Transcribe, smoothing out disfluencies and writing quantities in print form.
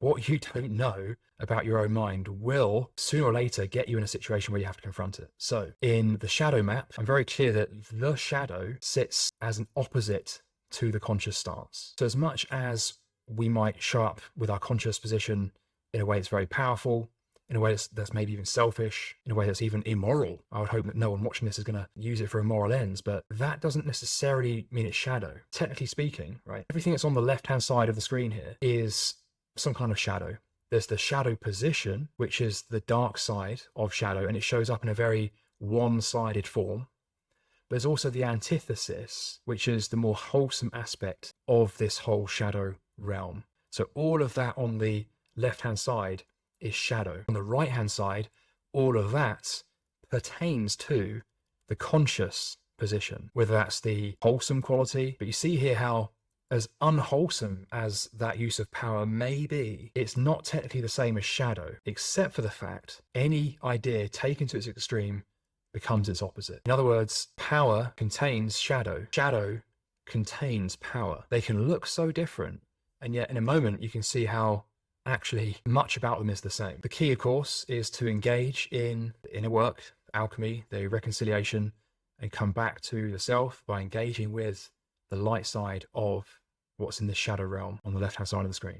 what you don't know about your own mind will sooner or later get you in a situation where you have to confront it. So in the shadow map, I'm very clear that the shadow sits as an opposite to the conscious stance. So as much as we might show up with our conscious position in a way that's very powerful, in a way that's maybe even selfish, in a way that's even immoral. I would hope that no one watching this is going to use it for a moral ends, but that doesn't necessarily mean it's shadow. Technically speaking, right, everything that's on the left-hand side of the screen here is some kind of shadow. There's the shadow position, which is the dark side of shadow, and it shows up in a very one-sided form. There's also the antithesis, which is the more wholesome aspect of this whole shadow realm. So all of that on the left-hand side is shadow. On the right-hand side, all of that pertains to the conscious position, whether that's the wholesome quality. But you see here how, as unwholesome as that use of power may be, it's not technically the same as shadow, except for the fact any idea taken to its extreme becomes its opposite. In other words, power contains shadow. Shadow contains power. They can look so different, and yet in a moment you can see how actually much about them is the same. The key, of course, is to engage in the inner work, alchemy, the reconciliation, and come back to the self by engaging with the light side of what's in the shadow realm on the left-hand side of the screen.